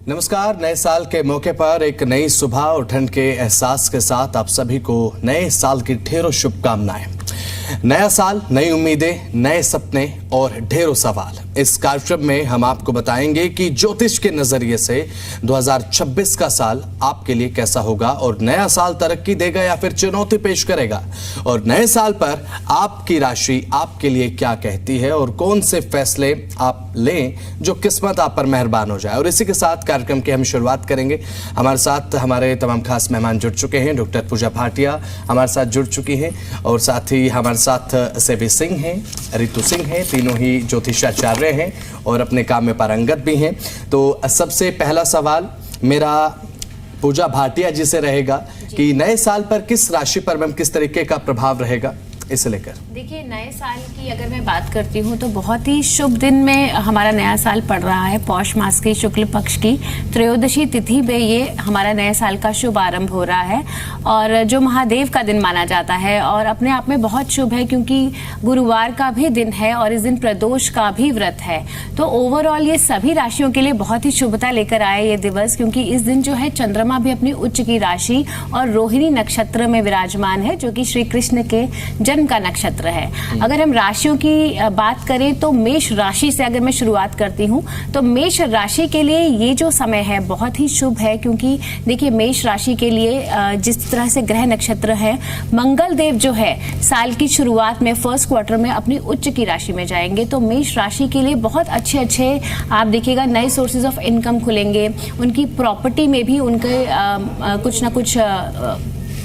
नमस्कार। नए साल के मौके पर एक नई सुबह और ठंड के एहसास के साथ आप सभी को नए साल की ढेरों शुभकामनाएं। नया साल, नई उम्मीदें, नए सपने और ढेरों सवाल। इस कार्यक्रम में हम आपको बताएंगे कि ज्योतिष के नजरिए से 2026 का साल आपके लिए कैसा होगा और नया साल तरक्की देगा या फिर चुनौती पेश करेगा, और नए साल पर आपकी राशि आपके लिए क्या कहती है और कौन से फैसले आप लें जो किस्मत आप पर मेहरबान हो जाए। और इसी के साथ कार्यक्रम की हम शुरुआत करेंगे। हमारे साथ हमारे तमाम खास मेहमान जुड़ चुके हैं। डॉक्टर पूजा भाटिया हमारे साथ जुड़ चुकी हैं और साथ ही हमारे साथ सेवी सिंह हैं, रितु सिंह हैं, तीनों ही ज्योतिषाचार्य हैं और अपने काम में पारंगत भी हैं। तो सबसे पहला सवाल मेरा पूजा भाटिया जी से रहेगा कि नए साल पर किस राशि पर मैम किस तरीके का प्रभाव रहेगा, इसे लेकर। देखिए, नए साल की अगर मैं बात करती हूँ तो बहुत ही शुभ दिन में हमारा नया साल पड़ रहा है। पौष मास की शुक्ल पक्ष की त्रयोदशी तिथि पे ये हमारा नए साल का शुभ आरंभ हो रहा है और जो महादेव का दिन माना जाता है और अपने आप में बहुत शुभ है क्योंकि गुरुवार का भी दिन है और इस दिन प्रदोष का भी व्रत है। तो ओवरऑल ये सभी राशियों के लिए बहुत ही शुभता लेकर आए ये दिवस, क्योंकि इस दिन जो है चंद्रमा भी अपनी उच्च की राशि और रोहिणी नक्षत्र में विराजमान है जो कि श्री कृष्ण के जन्म का नक्षत्र है। अगर हम राशियों की बात करें तो मेष राशि से अगर मैं शुरुआत करती हूँ तो मेष राशि के लिए ये जो समय है बहुत ही शुभ है, क्योंकि देखिए मेष राशि के लिए जिस तरह से ग्रह नक्षत्र है, मंगल देव जो है साल की शुरुआत में फर्स्ट क्वार्टर में अपनी उच्च की राशि में जाएंगे। तो मेष राशि के लिए बहुत अच्छे आप देखिएगा नए सोर्सेज ऑफ इनकम खुलेंगे, उनकी प्रॉपर्टी में भी उनके कुछ ना कुछ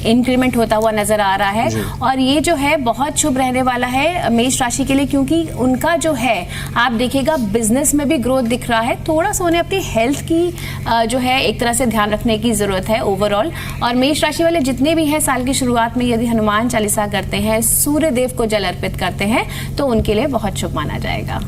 इंक्रीमेंट होता हुआ नजर आ रहा है। और ये जो है बहुत शुभ रहने वाला है मेष राशि के लिए, क्योंकि उनका जो है आप देखिएगा बिजनेस में भी ग्रोथ दिख रहा है। थोड़ा सा उन्हें अपनी हेल्थ की जो है एक तरह से ध्यान रखने की जरूरत है ओवरऑल। और मेष राशि वाले जितने भी हैं साल की शुरुआत में यदि हनुमान चालीसा करते हैं, सूर्य देव को जल अर्पित करते हैं तो उनके लिए बहुत शुभ माना जाएगा।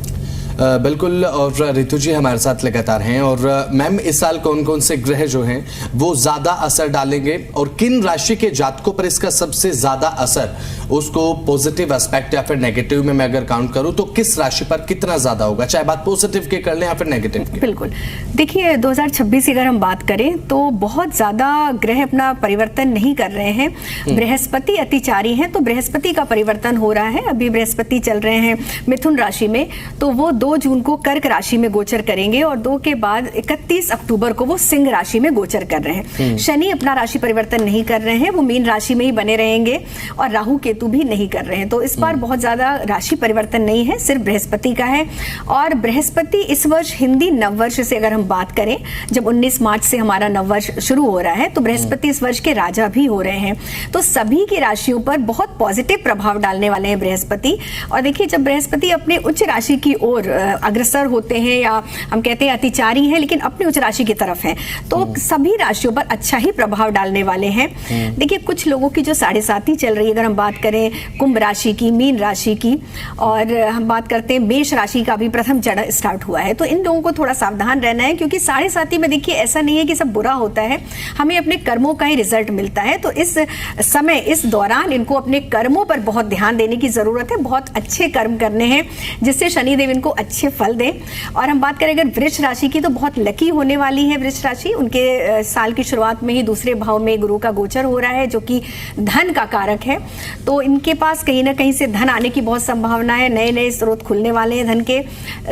बिल्कुल। और रितु जी हमारे साथ लगातार हैं। और मैम, इस साल कौन कौन से ग्रह जो हैं वो ज्यादा असर डालेंगे और किन राशि के जातकों पर इसका सबसे ज्यादा असर, उसको पॉजिटिव एस्पेक्ट या फिर नेगेटिव में मैं अगर काउंट करूं तो किस राशि पर कितना ज्यादा होगा, चाहे बात पॉजिटिव की कर लें या फिर नेगेटिव की? बिल्कुल। देखिए 2026 की अगर हम बात करें तो बहुत ज्यादा ग्रह अपना परिवर्तन नहीं कर रहे हैं। बृहस्पति अतिचारी हैं तो बृहस्पति का परिवर्तन हो रहा है। अभी बृहस्पति चल रहे हैं मिथुन राशि में, तो वो 2 जून को कर्क राशि में गोचर करेंगे और 2 के बाद 31 अक्टूबर को वो सिंह राशि में गोचर कर रहे हैं। शनि अपना राशि परिवर्तन नहीं कर रहे हैं, वो मीन राशि में ही बने रहेंगे और राहु केतु भी नहीं कर रहे हैं। तो इस बार बहुत ज्यादा राशि परिवर्तन नहीं है, सिर्फ बृहस्पति का है। और बृहस्पति इस वर्ष हिंदी नववर्ष से अगर हम बात करें, जब 19 मार्च से हमारा नववर्ष शुरू हो रहा है तो बृहस्पति इस वर्ष के राजा भी हो रहे हैं। तो सभी की राशियों पर बहुत पॉजिटिव प्रभाव डालने वाले हैं बृहस्पति। और देखिए जब बृहस्पति अपने उच्च राशि की ओर अग्रसर होते हैं, या हम कहते हैं अतिचारी हैं लेकिन अपनी उच्च राशि की तरफ हैं, तो सभी राशियों पर अच्छा ही प्रभाव डालने वाले हैं। देखिए कुछ लोगों की जो 7.5 चल रही है, अगर हम बात करें कुंभ राशि की, मीन राशि की, और हम बात करते हैं मेष राशि का भी प्रथम चरण स्टार्ट हुआ है, तो इन लोगों को थोड़ा सावधान रहना है, क्योंकि 7.5 में देखिए ऐसा नहीं है कि सब बुरा होता है, हमें अपने कर्मों का ही रिजल्ट मिलता है। तो इस समय इस दौरान इनको अपने कर्मों पर बहुत ध्यान देने की जरूरत है, बहुत अच्छे कर्म करने हैं जिससे शनिदेव इनको अच्छे फल दें। और हम बात करें अगर वृष राशि की, तो बहुत लकी होने वाली है वृष राशि। उनके साल की शुरुआत में ही दूसरे भाव में गुरु का गोचर हो रहा है जो कि धन का कारक है, तो इनके पास कहीं ना कहीं से धन आने की बहुत संभावना है। नए नए स्रोत खुलने वाले हैं धन के।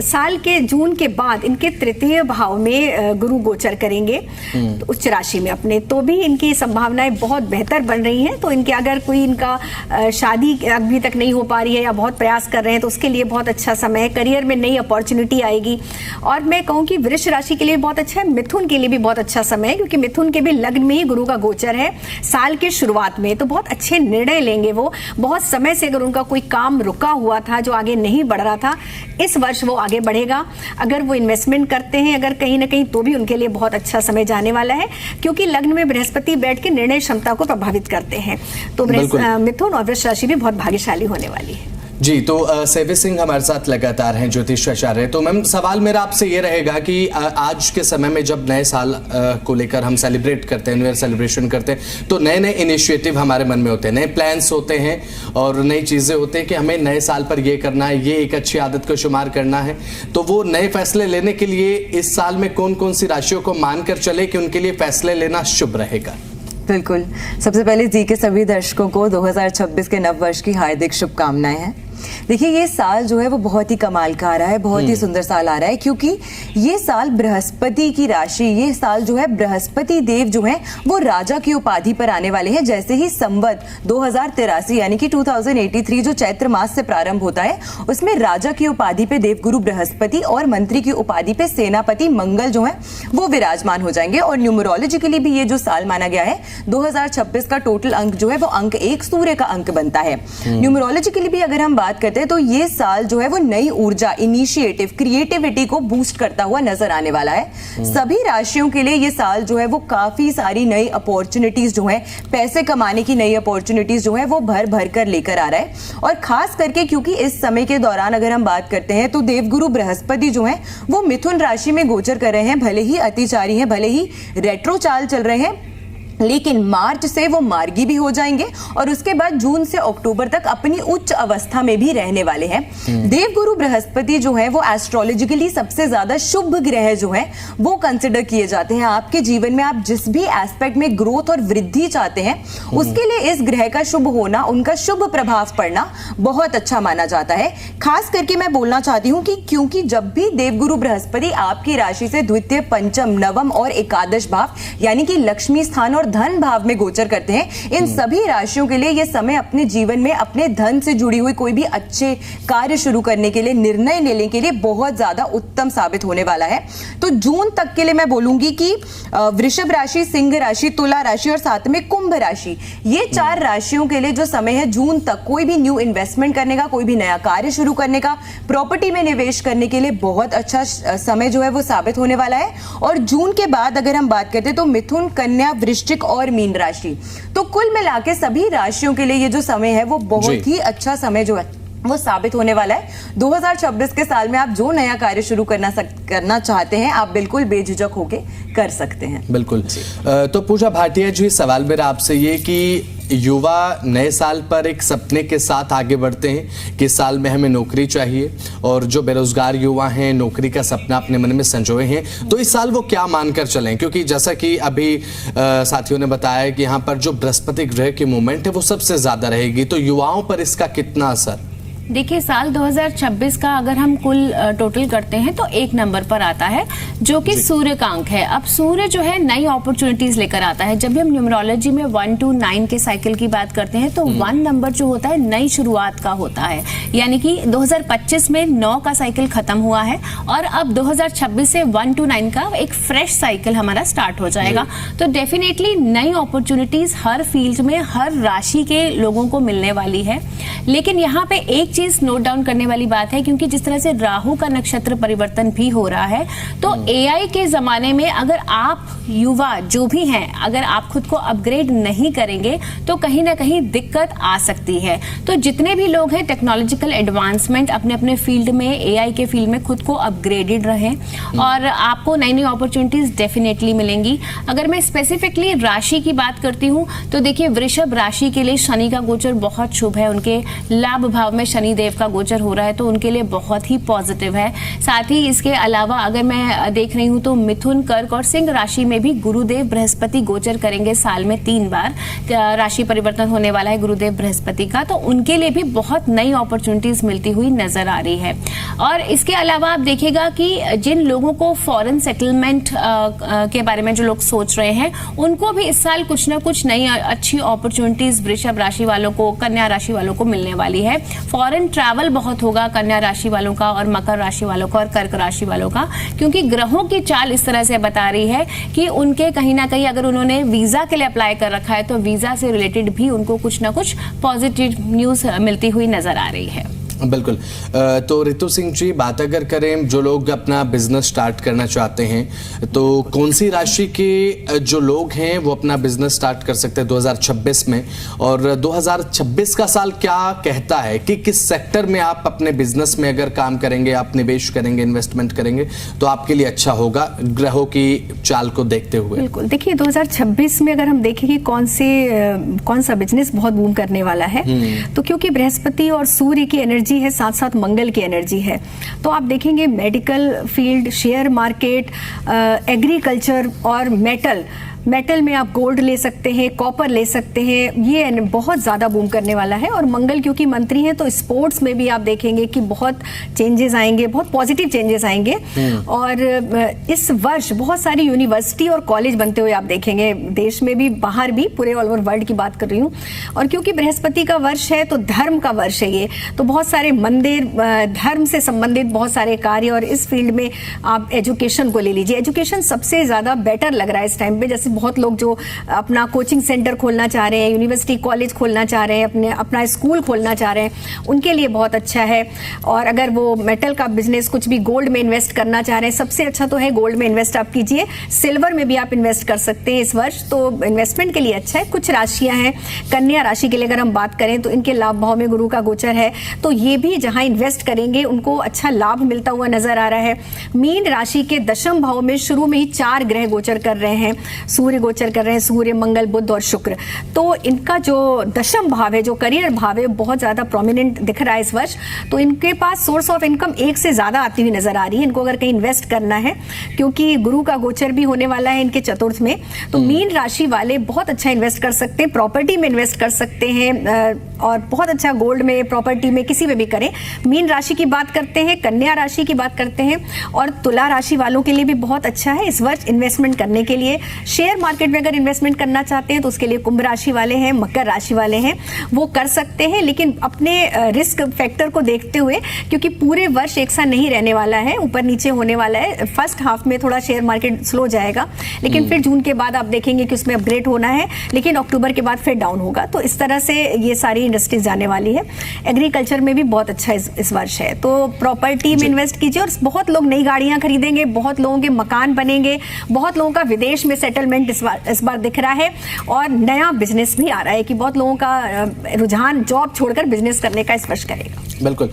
साल के जून के बाद इनके तृतीय भाव में गुरु गोचर करेंगे तो उच्च राशि में अपने, तो भी इनकी संभावनाएं बहुत बेहतर बन रही हैं। तो इनके अगर कोई इनका शादी अभी तक नहीं हो पा रही है या बहुत प्रयास कर रहे हैं तो उसके लिए बहुत अच्छा समय है। करियर में नई अपॉर्चुनिटी आएगी। और मैं कहूं कि वृष राशि के लिए बहुत अच्छा है, मिथुन के लिए भी बहुत अच्छा समय है, क्योंकि मिथुन के भी लग्न में ही गुरु का गोचर है साल के शुरुआत में, तो बहुत अच्छे निर्णय लेंगे वो। बहुत समय से अगर उनका कोई काम रुका हुआ था जो आगे नहीं बढ़ रहा था, इस वर्ष वो आगे बढ़ेगा। अगर वो इन्वेस्टमेंट करते हैं अगर कहीं ना कहीं, तो भी उनके लिए बहुत अच्छा समय जाने वाला है, क्योंकि लग्न में बृहस्पति बैठ के निर्णय क्षमता को प्रभावित करते हैं। तो मिथुन और वृष राशि भी बहुत भाग्यशाली होने वाली है। जी, तो सेवी सिंह हमारे साथ लगातार हैं, ज्योतिष आचार्य। तो मैम, सवाल मेरा आपसे ये रहेगा कि आज के समय में जब नए साल को लेकर हम सेलिब्रेट करते हैं, न्यू ईयर सेलिब्रेशन करते हैं, तो नए नए इनिशिएटिव हमारे मन में होते हैं, नए प्लान्स होते हैं और नई चीज़ें होते हैं कि हमें नए साल पर ये करना है, ये एक अच्छी आदत को शुमार करना है। तो वो नए फैसले लेने के लिए इस साल में कौन कौन सी राशियों को मानकर चले कि उनके लिए फैसले लेना शुभ रहेगा? बिल्कुल, सबसे पहले जी के सभी दर्शकों को 2026 के नव वर्ष की हार्दिक शुभकामनाएं हैं। देखिए, ये साल जो है वो बहुत ही कमाल का आ रहा है, बहुत ही सुंदर साल आ रहा है, क्योंकि ये साल बृहस्पति की राशि, ये साल जो है बृहस्पति देव जो है वो राजा की उपाधि पर आने वाले हैं। जैसे ही संवत 2083 यानी कि 2083 जो चैत्र मास से प्रारंभ होता है, उसमें राजा की उपाधि पे देवगुरु बृहस्पति और मंत्री की उपाधि पे सेनापति मंगल जो है वो विराजमान हो जाएंगे। और न्यूमरोलॉजिकली भी ये जो साल माना गया है, 2026 का टोटल अंक जो है वो अंक 1 सूर्य का अंक बनता है। न्यूमरोलॉजिकली भी अगर हम बात करते हैं तो ये साल जो है वो नई ऊर्जा, इनिशिएटिव, क्रिएटिविटी को बूस्ट करता हुआ नजर आने वाला है। सभी राशियों के लिए ये साल जो है वो काफी सारी नई अपॉर्चुनिटीज जो है, पैसे कमाने की नई अपॉर्चुनिटीज जो है वो भर भर कर लेकर आ रहा है। और खास करके क्योंकि इस समय के दौरान अगर हम बात करते हैं तो देवगुरु बृहस्पति जो है वो मिथुन राशि में गोचर कर रहे हैं। भले ही अतिचारी हैं, भले ही रेट्रो चाल चल रहे हैं, लेकिन मार्च से वो मार्गी भी हो जाएंगे और उसके बाद जून से अक्टूबर तक अपनी उच्च अवस्था में भी रहने वाले हैं। देवगुरु बृहस्पति जो है वो एस्ट्रोलॉजिकली सबसे ज्यादा शुभ ग्रह जो है वो कंसिडर किए जाते हैं। आपके जीवन में आप जिस भी एस्पेक्ट में ग्रोथ और वृद्धि चाहते हैं, उसके लिए इस ग्रह का शुभ होना, उनका शुभ प्रभाव पड़ना बहुत अच्छा माना जाता है। खास करके मैं बोलना चाहती हूँ कि क्योंकि जब भी देवगुरु बृहस्पति आपकी राशि से द्वितीय, पंचम, नवम और एकादश भाव यानी कि लक्ष्मी स्थान और धन भाव में गोचर करते हैं, इन सभी राशियों के लिए यह समय अपने जीवन में अपने धन से जुड़ी हुई कोई भी अच्छे कार्य शुरू करने के लिए, निर्णय लेने के लिए बहुत ज्यादा उत्तम साबित होने वाला है। तो जून तक के लिए मैं बोलूंगी कि वृषभ राशि, सिंह राशि, तुला राशि और साथ में कुंभ राशि, ये 4 राशियों के लिए जो समय है जून तक, कोई भी न्यू इन्वेस्टमेंट करने का, कोई भी नया कार्य शुरू करने का, प्रॉपर्टी में निवेश करने के लिए बहुत अच्छा समय जो है वो साबित होने वाला है। और जून के बाद अगर हम बात करते हैं तो मिथुन, कन्या, वृश्चिक और मीन राशि, तो कुल मिलाके सभी राशियों के लिए ये जो समय है वो बहुत ही अच्छा समय जो है वो साबित होने वाला है। 2026 के साल में आप जो नया कार्य शुरू करना चाहते हैं, आप बिल्कुल बेझिझक होके कर सकते हैं। बिल्कुल। तो पूजा भाटिया जी, सवाल मेरा आपसे ये कि युवा नए साल पर एक सपने के साथ आगे बढ़ते हैं कि इस साल में हमें नौकरी चाहिए, और जो बेरोजगार युवा हैं नौकरी का सपना अपने मन में संजोए हैं, तो इस साल वो क्या मानकर चलें? क्योंकि जैसा कि अभी साथियों ने बताया कि यहाँ पर जो बृहस्पति ग्रह की मूवमेंट है वो सबसे ज्यादा रहेगी, तो युवाओं पर इसका कितना असर? देखिए, साल 2026 का अगर हम कुल टोटल करते हैं तो 1 नंबर पर आता है, जो कि सूर्य का अंक है। अब सूर्य जो है नई अपॉर्चुनिटीज लेकर आता है। जब भी हम न्यूमरोलॉजी में 1 to 9 के साइकिल की बात करते हैं तो 1 नंबर जो होता है नई शुरुआत का होता है, यानी कि 2025 में 9 का साइकिल खत्म हुआ है और अब 2026 से 1 to 9 का एक फ्रेश साइकिल हमारा स्टार्ट हो जाएगा। तो डेफिनेटली नई अपॉर्चुनिटीज हर फील्ड में, हर राशि के लोगों को मिलने वाली है। लेकिन यहाँ पे एक चीज नोट डाउन करने वाली बात है, क्योंकि जिस तरह से राहु का नक्षत्र परिवर्तन भी हो रहा है, तो एआई के जमाने में अगर आप युवा जो भी हैं, अगर आप खुद को अपग्रेड नहीं करेंगे तो कहीं ना कहीं दिक्कत आ सकती है। तो जितने भी लोग हैं टेक्नोलॉजिकल एडवांसमेंट अपने अपने फील्ड में, एआई के फील्ड में खुद को अपग्रेडेड रहें और आपको नई नई अपॉर्चुनिटीज डेफिनेटली मिलेंगी। अगर मैं स्पेसिफिकली राशि की बात करती हूँ तो देखिए, वृषभ राशि के लिए शनि का गोचर बहुत शुभ है। उनके लाभ भाव में शनि देव का गोचर हो रहा है, तो उनके लिए बहुत ही पॉजिटिव है। साथ ही इसके अलावा अगर मैं देख रही हूँ तो मिथुन, कर्क और सिंह राशि में भी गुरुदेव बृहस्पति गोचर करेंगे। साल में 3 बार राशि परिवर्तन होने वाला है गुरुदेव बृहस्पति का, तो उनके लिए भी बहुत नई अपॉर्चुनिटीज मिलती हुई नजर आ रही है। और इसके अलावा आप देखिएगा कि जिन लोगों को फॉरेन सेटलमेंट के बारे में जो लोग सोच रहे हैं, उनको भी इस साल कुछ ना कुछ नई अच्छी अपॉर्चुनिटीज वृषभ राशि वालों को, कन्या राशि वालों को मिलने वाली है। फॉरेन ट्रैवल बहुत होगा कन्या राशि वालों का और मकर राशि वालों का और कर्क राशि वालों का, क्योंकि ग्रहों की चाल इस तरह से बता रही है कि उनके कहीं ना कहीं अगर उन्होंने वीजा के लिए अप्लाई कर रखा है तो वीजा से रिलेटेड भी उनको कुछ ना कुछ पॉजिटिव न्यूज मिलती हुई नजर आ रही है। बिल्कुल। तो रितु सिंह जी, बात अगर करें जो लोग अपना बिजनेस स्टार्ट करना चाहते हैं, तो कौन सी राशि के जो लोग हैं वो अपना बिजनेस स्टार्ट कर सकते हैं 2026 में? और 2026 का साल क्या कहता है कि किस सेक्टर में आप अपने बिजनेस में अगर काम करेंगे, आप निवेश करेंगे, इन्वेस्टमेंट करेंगे तो आपके लिए अच्छा होगा ग्रहों की चाल को देखते हुए? बिल्कुल, देखिए 2026 में अगर हम देखें कि कौन सा बिजनेस बहुत बूम करने वाला है, तो क्योंकि बृहस्पति और सूर्य की एनर्जी है, साथ साथ मंगल की एनर्जी है, तो आप देखेंगे medical field, share market, agriculture और मेटल में आप गोल्ड ले सकते हैं, कॉपर ले सकते हैं, ये बहुत ज़्यादा बूम करने वाला है। और मंगल क्योंकि मंत्री हैं तो स्पोर्ट्स में भी आप देखेंगे कि बहुत चेंजेस आएंगे, बहुत पॉजिटिव चेंजेस आएंगे। और इस वर्ष बहुत सारी यूनिवर्सिटी और कॉलेज बनते हुए आप देखेंगे, देश में भी, बाहर भी, पूरे ऑल ओवर वर्ल्ड की बात कर रही हूँ। और क्योंकि बृहस्पति का वर्ष है तो धर्म का वर्ष है ये, तो बहुत सारे मंदिर, धर्म से संबंधित बहुत सारे कार्य, और इस फील्ड में आप एजुकेशन को ले लीजिए, एजुकेशन सबसे ज़्यादा बेटर लग रहा है इस टाइम पे। जैसे बहुत लोग जो अपना कोचिंग सेंटर खोलना चाह रहे हैं, यूनिवर्सिटी कॉलेज खोलना चाह रहे हैं, अपना स्कूल खोलना चाह रहे हैं, उनके लिए बहुत अच्छा है। और अगर वो मेटल का बिजनेस, कुछ भी गोल्ड में इन्वेस्ट करना चाह रहे हैं, सबसे अच्छा तो है गोल्ड में इन्वेस्ट आप कीजिए। सिल्वर में भी आप इन्वेस्ट कर सकते हैं इस वर्ष, तो इन्वेस्टमेंट के लिए अच्छा है। कुछ राशियां हैं, कन्या राशि के लिए अगर हम बात करें तो इनके लाभ भाव में गुरु का गोचर है, तो ये भी जहां इन्वेस्ट करेंगे उनको अच्छा लाभ मिलता हुआ नजर आ रहा है। मीन राशि के दशम भाव में शुरू में ही 4 ग्रह गोचर कर रहे हैं, सूर्य गोचर कर रहे हैं, सूर्य, मंगल, बुध और शुक्र। तो इनका जो दशम भाव है, जो करियर भाव है, बहुत ज्यादा प्रोमिनेंट दिख रहा है इस वर्ष। तो इनके पास सोर्स ऑफ इनकम एक से ज्यादा आती हुई नजर आ रही है। इनको अगर कहीं इन्वेस्ट करना है, क्योंकि गुरु का गोचर भी होने वाला है इनके चतुर्थ में, तो मीन राशि वाले बहुत अच्छा इन्वेस्ट कर सकते हैं, प्रॉपर्टी में इन्वेस्ट कर सकते हैं, और बहुत अच्छा गोल्ड में, प्रॉपर्टी में, किसी में भी करें। मीन राशि की बात करते हैं, कन्या राशि की बात करते हैं, और तुला राशि वालों के लिए भी बहुत अच्छा है इस वर्ष इन्वेस्टमेंट करने के लिए। शेयर मार्केट में अगर इन्वेस्टमेंट करना चाहते हैं तो उसके लिए कुंभ राशि वाले हैं, मकर राशि वाले हैं, वो कर सकते हैं, लेकिन अपने रिस्क फैक्टर को देखते हुए, क्योंकि पूरे वर्ष एक सा नहीं रहने वाला है, ऊपर नीचे होने वाला है। फर्स्ट हाफ में थोड़ा शेयर मार्केट स्लो जाएगा, लेकिन फिर जून के बाद आप देखेंगे कि उसमें अपग्रेड होना है, लेकिन अक्टूबर के बाद फिर डाउन होगा। तो इस तरह से ये सारी इंडस्ट्रीज जाने वाली है। एग्रीकल्चर में भी बहुत अच्छा इस वर्ष है, तो प्रॉपर्टी में इन्वेस्ट कीजिए। और बहुत लोग नई गाड़ियां खरीदेंगे, बहुत लोगों के मकान बनेंगे, बहुत लोगों का विदेश में सेटलमेंट इस बार दिख रहा है, और नया बिजनेस भी आ रहा है कि बहुत लोगों का रुझान जॉब छोड़कर बिजनेस करने का इस वर्ष करेगा। बिल्कुल।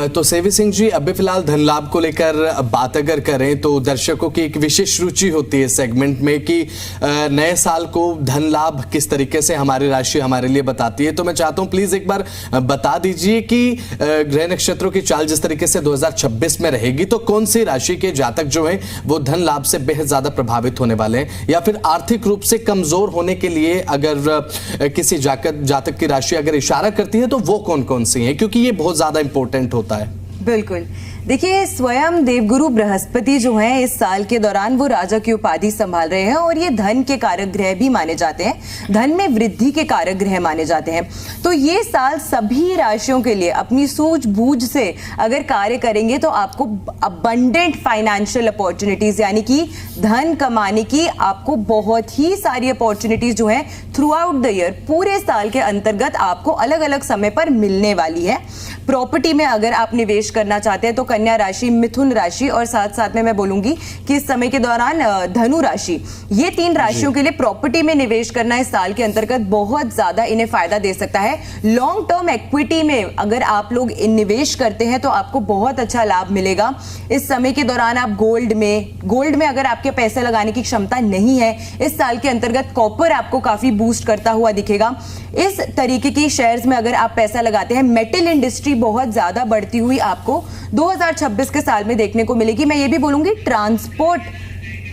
तो सेवी सिंह जी, अभी फिलहाल धन लाभ को लेकर बात अगर करें तो दर्शकों की एक विशेष रुचि होती है सेगमेंट में कि नए साल को धन लाभ किस तरीके से हमारी राशि हमारे लिए बताती है। तो मैं चाहता हूं प्लीज एक बार बता दीजिए कि ग्रह नक्षत्रों की चाल जिस तरीके से 2026 में रहेगी, तो कौन सी राशि के जातक जो है वो धन लाभ से बेहद ज्यादा प्रभावित होने वाले हैं, या फिर आर्थिक रूप से कमजोर होने के लिए अगर किसी जातक की राशि अगर इशारा करती है तो वो कौन कौन सी है, क्योंकि ये बहुत ज्यादा इंपॉर्टेंट होता है। बिल्कुल, देखिए स्वयं देवगुरु बृहस्पति जो हैं इस साल के दौरान वो राजा की उपाधि संभाल रहे हैं, और ये धन के कारक ग्रह भी माने जाते हैं, धन में वृद्धि के कारक ग्रह माने जाते हैं। तो ये साल सभी राशियों के लिए अपनी सूझबूझ से अगर कार्य करेंगे तो आपको अबंडेंट फाइनेंशियल अपॉर्चुनिटीज, यानी कि धन कमाने की आपको बहुत ही सारी अपॉर्चुनिटीज जो है थ्रू आउट द ईयर, पूरे साल के अंतर्गत आपको अलग अलग समय पर मिलने वाली है। प्रॉपर्टी में अगर आप निवेश करना चाहते हैं तो कन्या राशि, मिथुन राशि, और साथ साथ में मैं बोलूंगी कि इस समय के दौरान धनु राशि, ये 3 राशियों के लिए प्रॉपर्टी में निवेश करना इस साल के अंतर्गत बहुत ज्यादा इन्हें फायदा दे सकता है। लॉन्ग टर्म इक्विटी में अगर आप लोग निवेश करते हैं तो आपको बहुत अच्छा लाभ मिलेगा इस समय के दौरान। आप गोल्ड में अगर आपके पैसे लगाने की क्षमता नहीं है, इस साल के अंतर्गत कॉपर आपको काफी बूस्ट करता हुआ दिखेगा। इस तरीके की शेयर्स में अगर आप पैसा लगाते हैं, मेटल इंडस्ट्री बहुत ज्यादा बढ़ती हुई आपको 2026 के साल में देखने को मिलेगी। मैं ये भी बोलूंगी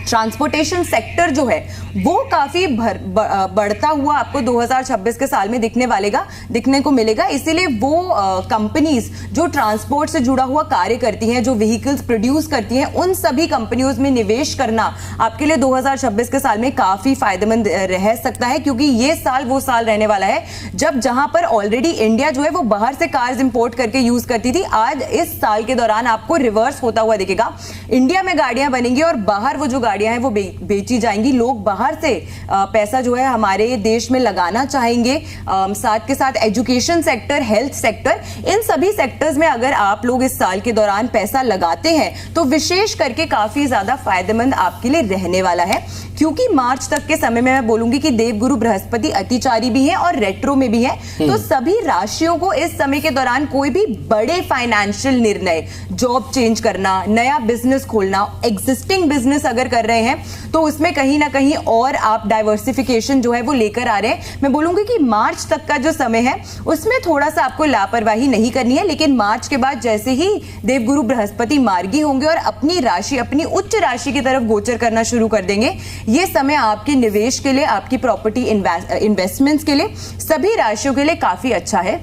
ट्रांसपोर्टेशन सेक्टर जो है वो काफी बढ़ता हुआ आपको 2026 के साल में दिखने को मिलेगा। इसीलिए वो कंपनीज जो ट्रांसपोर्ट से जुड़ा हुआ कार्य करती हैं, जो व्हीकल्स प्रोड्यूस करती हैं, उन सभी कंपनियों में निवेश करना आपके लिए 2026 के साल में काफी फायदेमंद रह सकता है, क्योंकि ये साल वो साल रहने वाला है जहां पर ऑलरेडी इंडिया जो है वो बाहर से कार्स इंपोर्ट करके यूज करती थी। आज इस साल के दौरान आपको रिवर्स होता हुआ दिखेगा। इंडिया में गाड़ियां बनेंगी और बाहर वो जो गाड़ियां हैं वो बेची जाएंगी, लोग बाहर से पैसा जो है हमारे देश में लगाना चाहेंगे। साथ के साथ एजुकेशन सेक्टर, हेल्थ सेक्टर, इन सभी सेक्टर्स में अगर आप लोग इस साल के दौरान पैसा लगाते हैं तो विशेष करके काफी ज्यादा फायदेमंद आपके लिए रहने वाला है, क्योंकि मार्च तक के समय में मैं बोलूंगी कि देवगुरु बृहस्पति अतिचारी भी है और रेट्रो में भी है। तो सभी राशियों को इस समय के दौरान कोई भी बड़े फाइनेंशियल निर्णय, जॉब चेंज करना, नया बिजनेस खोलना, एग्जिस्टिंग बिजनेस अगर कर रहे हैं तो उसमें कहीं ना कहीं और आप डाइवर्सिफिकेशन जो है वो लेकर आ रहे हैं। मैं बोलूंगी कि मार्च तक का जो समय है उसमें थोड़ा सा आपको लापरवाही नहीं करनी है, लेकिन मार्च के बाद जैसे ही देवगुरु बृहस्पति मार्गी होंगे और अपनी राशि, अपनी उच्च राशि की तरफ गोचर करना शुरू कर देंगे, ये समय आपके निवेश के लिए, आपकी प्रॉपर्टी इन्वेस्टमेंट्स के लिए, सभी राशियों के लिए काफी अच्छा है।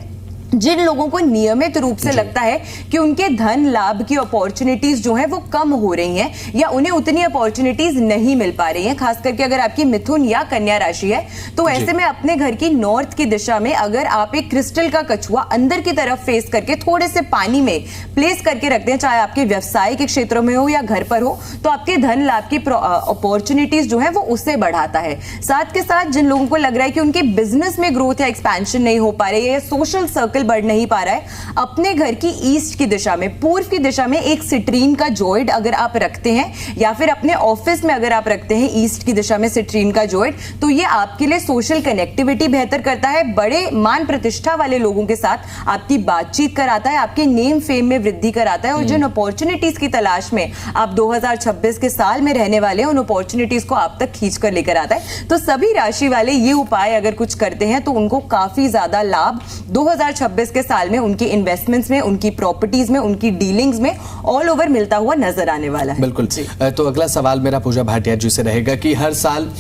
जिन लोगों को नियमित रूप से लगता है कि उनके धन लाभ की अपॉर्चुनिटीज जो है वो कम हो रही हैं या उन्हें उतनी अपॉर्चुनिटीज नहीं मिल पा रही हैं, खास करके अगर आपकी मिथुन या कन्या राशि है, तो ऐसे में अपने घर की नॉर्थ की दिशा में अगर आप एक क्रिस्टल का कछुआ अंदर की तरफ फेस करके थोड़े से पानी में प्लेस करके रखते हैं, चाहे आपके व्यवसाय के क्षेत्र में हो या घर पर हो, तो आपके धन लाभ की अपॉर्चुनिटीज जो है वो उससे बढ़ाता है। साथ के साथ जिन लोगों को लग रहा है कि उनके बिजनेस में ग्रोथ या एक्सपेंशन नहीं हो पा रही है, सोशल सर्कल बढ़ नहीं पा रहा है, अपने घर की ईस्ट की दिशा में, पूर्व की दिशा में एक सिट्रीन का जॉइंट अगर आप रखते हैं या फिर अपने ऑफिस में अगर आप रखते हैं ईस्ट की दिशा में सिट्रीन का जॉइंट, तो ये आपके लिए सोशल कनेक्टिविटी बेहतर करता है, बड़े मान प्रतिष्ठा वाले लोगों के साथ आपकी बातचीत कराता है, आपके नेम फेम में वृद्धि कराता है और जिन अपॉर्चुनिटीज की तलाश में आप 2026 के साल में रहने वाले हैं, उन अपॉर्चुनिटीज को आप तक खींच कर लेकर आता है। तो सभी राशि वाले ये उपाय अगर कुछ करते हैं तो उनको काफी ज्यादा लाभ 2026 के साल में उनकी इन्वेस्टमेंट्स में, उनकी प्रॉपर्टीज में, उनकी डीलिंग्स में ऑल ओवर मिलता हुआ नजर आने वाला है। बिल्कुल। तो अगला सवाल मेरा पूजा भाटिया जी से रहेगा कि हर साल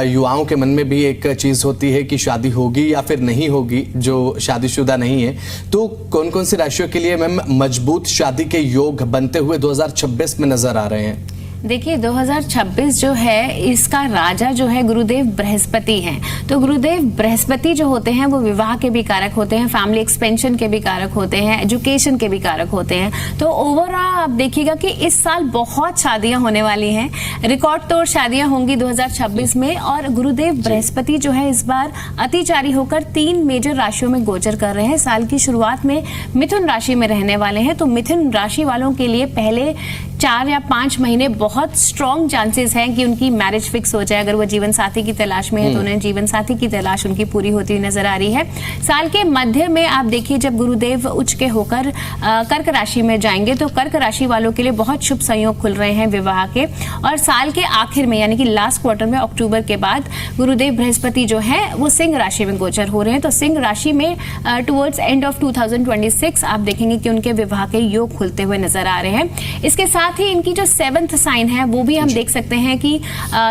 युवाओं के मन में भी एक चीज होती है कि शादी होगी या फिर नहीं होगी, जो शादीशुदा नहीं है, तो कौन कौन सी राशियों के लिए मैम मजबूत शादी के योग बनते हुए 2026 में नजर आ रहे हैं? देखिए 2026 जो है इसका राजा जो है गुरुदेव बृहस्पति हैं। तो गुरुदेव बृहस्पति जो होते हैं वो विवाह के भी कारक होते हैं, फैमिली एक्सपेंशन के भी कारक होते हैं, एजुकेशन के भी कारक होते हैं। तो ओवरऑल आप देखिएगा कि इस साल बहुत शादियां होने वाली हैं, रिकॉर्ड तोड़ शादियां होंगी 2026 में। और गुरुदेव बृहस्पति जो है इस बार अतिचारी होकर 3 मेजर राशियों में गोचर कर रहे हैं। साल की शुरुआत में मिथुन राशि में रहने वाले हैं, तो मिथुन राशि वालों के लिए पहले 4 या 5 महीने बहुत स्ट्रॉन्ग चांसेस हैं कि उनकी मैरिज फिक्स हो जाए। अगर वो जीवन साथी की तलाश में है तो उन्हें जीवन साथी की तलाश उनकी पूरी होती हुई नजर आ रही है। साल के मध्य में आप देखिए जब गुरुदेव उच्च के होकर कर्क राशि में जाएंगे तो कर्क राशि वालों के लिए बहुत शुभ संयोग खुल रहे हैं विवाह के। और साल के आखिर में यानी कि लास्ट क्वार्टर में अक्टूबर के बाद गुरुदेव बृहस्पति जो है वो सिंह राशि में गोचर हो रहे हैं। तो सिंह राशि में टुवर्ड्स एंड ऑफ 2026 आप देखेंगे कि उनके विवाह के योग खुलते हुए नजर आ रहे हैं। इसके साथ ही इनकी जो 7th साइन है वो भी हम देख सकते हैं कि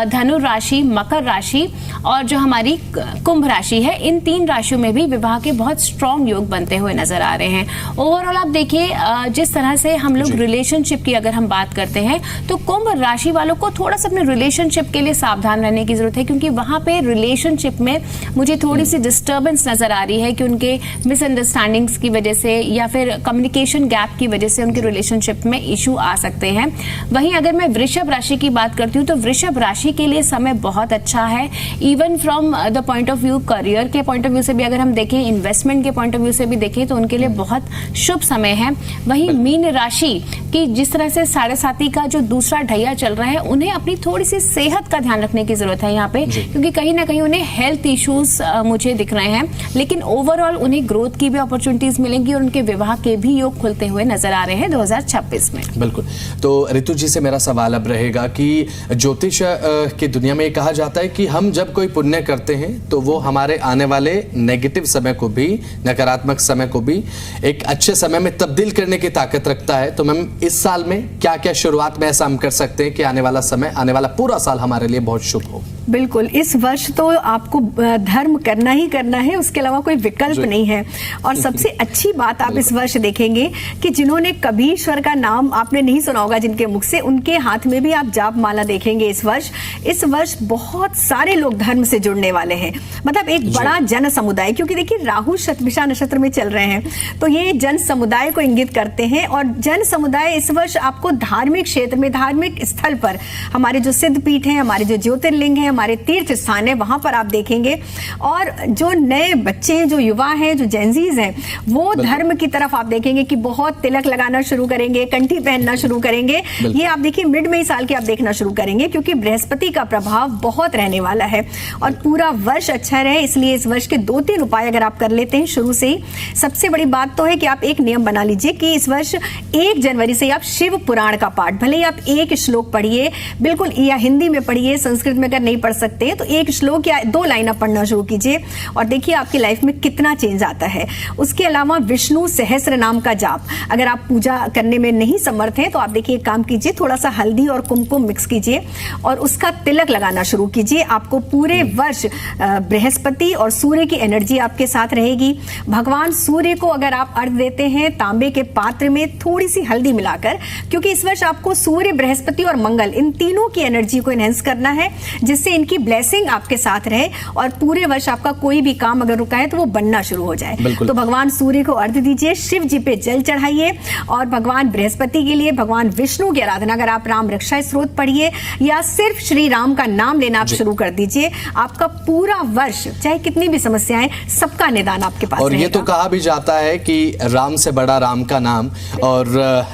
धनु राशि, मकर राशि और जो हमारी कुंभ राशि है, इन 3 राशियों में भी विवाह के बहुत स्ट्रॉन्ग योग बनते हुए नजर आ रहे हैं। ओवरऑल आप देखिए जिस तरह से हम लोग रिलेशनशिप की अगर हम बात करते हैं तो कुंभ राशि वालों को थोड़ा सा अपने रिलेशनशिप के लिए सावधान रहने की जरूरत है, क्योंकि वहां पे रिलेशनशिप में मुझे थोड़ी सी डिस्टर्बेंस नजर आ रही है कि उनके मिसअंडरस्टैंडिंग्स की वजह से या फिर कम्युनिकेशन गैप की वजह से उनके रिलेशनशिप में इशू आ सकते हैं। वहीं अगर मैं वृषभ राशि की बात करती हूँ तो वृषभ राशि के लिए समय बहुत अच्छा है। Even from the point of view, career के पॉइंट ऑफ व्यू से भी अगर हम देखें, इन्वेस्टमेंट के पॉइंट ऑफ व्यू से भी देखें तो उनके लिए बहुत शुभ समय है। वहीं मीन राशि की जिस तरह से 7.5 का जो दूसरा ढैया चल रहा है, उन्हें अपनी थोड़ी सी सेहत का ध्यान रखने की जरूरत है यहाँ पे, क्योंकि कहीं ना कहीं उन्हें हेल्थ इश्यूज मुझे दिख रहे हैं। लेकिन ओवरऑल उन्हें ग्रोथ की भी अपॉर्चुनिटीज मिलेंगी और उनके विवाह के भी योग खुलते हुए नजर आ रहे हैं 2026 में। बिल्कुल। तो ऋतु जी से मेरा सवाल अब रहेगा कि ज्योतिष की दुनिया में कहा जाता है कि हम जब कोई पुण्य करते हैं तो वो हमारे आने वाले नेगेटिव समय को भी, नकारात्मक समय को भी एक अच्छे समय में तब्दील करने की ताकत रखता है। तो मैम इस साल में क्या क्या शुरुआत में ऐसा हम कर सकते हैं कि आने वाला समय, आने वाला पूरा साल हमारे लिए बहुत शुभ हो? बिल्कुल, इस वर्ष तो आपको धर्म करना ही करना है, उसके अलावा कोई विकल्प नहीं है। और सबसे अच्छी बात आप इस वर्ष देखेंगे कि जिन्होंने कभी ईश्वर का नाम आपने नहीं सुना होगा जिनके मुख से, उनके हाथ में भी आप जाप माला देखेंगे इस वर्ष। इस वर्ष बहुत सारे लोग धर्म से जुड़ने वाले हैं, मतलब एक बड़ा जन समुदाय, क्योंकि देखिए राहु शतभिषा नक्षत्र में चल रहे हैं, तो ये जन समुदाय को इंगित करते हैं। और जन समुदाय इस वर्ष आपको धार्मिक क्षेत्र में, धार्मिक स्थल पर, हमारे जो सिद्ध पीठ हैं, हमारे जो ज्योतिर्लिंग हैं, हमारे तीर्थ स्थान है, वहां पर आप देखेंगे। और जो नए बच्चे हैं, जो युवा हैं, जो जेंजीज हैं, वो धर्म की तरफ आप देखेंगे कि बहुत तिलक लगाना शुरू करेंगे, कंठी पहनना शुरू करेंगे। ये आप देखिए मिड मई साल के आप देखना शुरू करेंगे, क्योंकि बृहस्पति का प्रभाव बहुत रहने वाला है और पूरा वर्ष अच्छा रहे, इसलिए इस वर्ष के 2-3 उपाय अगर आप कर लेते हैं शुरू से ही। सबसे बड़ी बात तो है कि आप एक नियम बना लीजिए कि इस वर्ष 1 जनवरी से आप शिव पुराण का पाठ, भले ही आप 1 श्लोक पढ़िए, बिल्कुल, या हिंदी में पढ़िए, संस्कृत में अगर नहीं पढ़ सकते हैं तो 1 श्लोक या 2 लाइन आप पढ़ना शुरू कीजिए और देखिए आपकी लाइफ में कितना चेंज आता है। उसके अलावा विष्णु सहस्त्र नाम का जाप, अगर आप पूजा करने में नहीं समर्थ हैं तो आप देखिए एक काम कीजिए, थोड़ा सा हल्दी और कुमकुम मिक्स कीजिए और उसका तिलक लगाना शुरू कीजिए। आपको पूरे वर्ष बृहस्पति और सूर्य की एनर्जी आपके साथ रहेगी। भगवान सूर्य को अगर आप अर्घ देते हैं तांबे के पात्र में थोड़ी सी हल्दी मिलाकर, क्योंकि इस वर्ष आपको सूर्य, बृहस्पति और मंगल, इन तीनों की एनर्जी को एनहेंस करना है, जिससे इनकी ब्लेसिंग आपके साथ रहे और पूरे वर्ष आपका कोई भी काम अगर रुका है तो वो बनना शुरू हो जाए। तो भगवान सूर्य को अर्घ दीजिए, शिव जी पे जल चढ़ाइए और भगवान बृहस्पति के लिए भगवान विष्णु की आराधना, अगर आप राम रक्षा स्तोत्र पढ़िए या सिर्फ श्री राम का नाम लेना आप शुरू कर दीजिए। आपका पूरा वर्ष, चाहे कितनी भी समस्याएं, सबका निदान आपके पास और रहेगा। ये तो कहा भी जाता है कि राम से बड़ा राम का नाम। और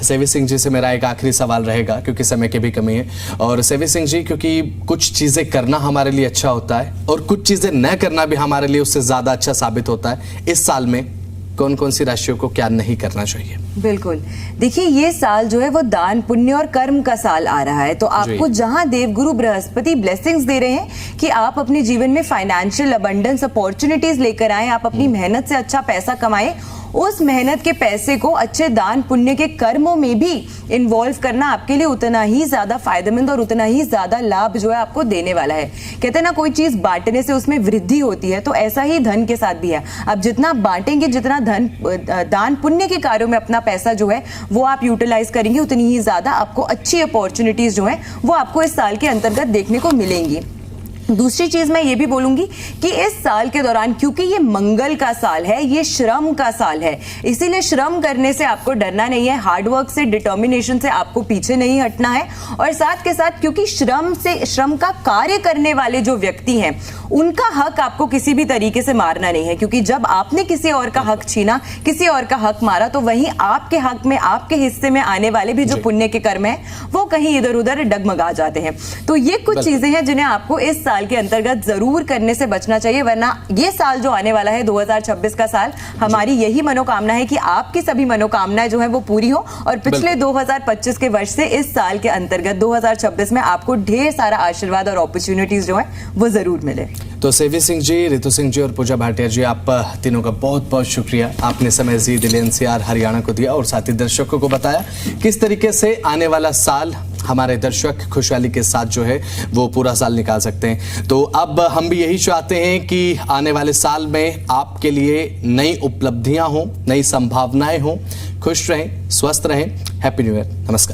सेवी सिंह जी से मेरा एक आखिरी सवाल रहेगा, क्योंकि समय की भी कमी है। और सेवी सिंह जी, क्योंकि कुछ चीजें करना हमारे लिए अच्छा होता है और कुछ चीजें न करना भी हमारे लिए उससे ज्यादा अच्छा साबित होता है, इस साल में कौन कौन सी राशियों को क्या नहीं करना चाहिए? बिल्कुल, देखिए ये साल जो है वो दान, पुण्य और कर्म का साल आ रहा है, तो आपको जहां देवगुरु बृहस्पति ब्लेसिंग्स दे रहे हैं कि आप अपने जीवन में फाइनेंशियल अबंडेंस, अपॉर्चुनिटीज लेकर आए, आप अपनी मेहनत से अच्छा पैसा कमाएं, उस मेहनत के पैसे को अच्छे दान पुण्य के कर्मों में भी इन्वॉल्व करना आपके लिए उतना ही ज्यादा फायदेमंद और उतना ही ज्यादा लाभ जो है आपको देने वाला है। कहते हैं ना, कोई चीज बांटने से उसमें वृद्धि होती है, तो ऐसा ही धन के साथ भी है। अब जितना बांटेंगे, जितना धन दान पुण्य के कार्यों में अपना पैसा जो है वो आप यूटिलाइज करेंगे, उतनी ही ज्यादा आपको अच्छी अपॉर्चुनिटीज जो है वो आपको इस साल के अंतर्गत देखने को मिलेंगी। दूसरी चीज मैं ये भी बोलूंगी कि इस साल के दौरान, क्योंकि ये मंगल का साल है, ये श्रम का साल है, इसीलिए श्रम करने से आपको डरना नहीं है, हार्डवर्क से, डिटर्मिनेशन से आपको पीछे नहीं हटना है। और साथ के साथ, क्योंकि श्रम का कार्य करने वाले जो व्यक्ति हैं, उनका हक आपको किसी भी तरीके से मारना नहीं है, क्योंकि जब आपने किसी और का हक छीना, किसी और का हक मारा, तो वहीं आपके हक में, आपके हिस्से में आने वाले भी जो पुण्य के कर्म है वो कहीं इधर उधर डगमगा जाते हैं। तो ये कुछ चीजें हैं जिन्हें आपको इस साल के अंतर्गत जरूर करने से बचना चाहिए, वरना ये साल जो आने वाला है 2026 का साल, हमारी यही मनोकामना है कि आपकी सभी मनोकामनाएं जो है वो पूरी हो और पिछले 2025 के वर्ष से इस साल के अंतर्गत 2026 में आपको ढेर सारा आशीर्वाद और अपॉर्चुनिटीज जो है वो जरूर मिले। तो सेवी सिंह जी, रितु सिंह जी और पूजा भाटिया जी, आप तीनों का बहुत बहुत शुक्रिया। आपने समय जी दिल्ली NCR हरियाणा को दिया और साथ ही दर्शकों को बताया किस तरीके से आने वाला साल हमारे दर्शक खुशहाली के साथ जो है वो पूरा साल निकाल सकते हैं। तो अब हम भी यही चाहते हैं कि आने वाले साल में आपके लिए नई उपलब्धियां हों, नई संभावनाएं हों। खुश रहें, स्वस्थ रहें। Happy new year. नमस्कार।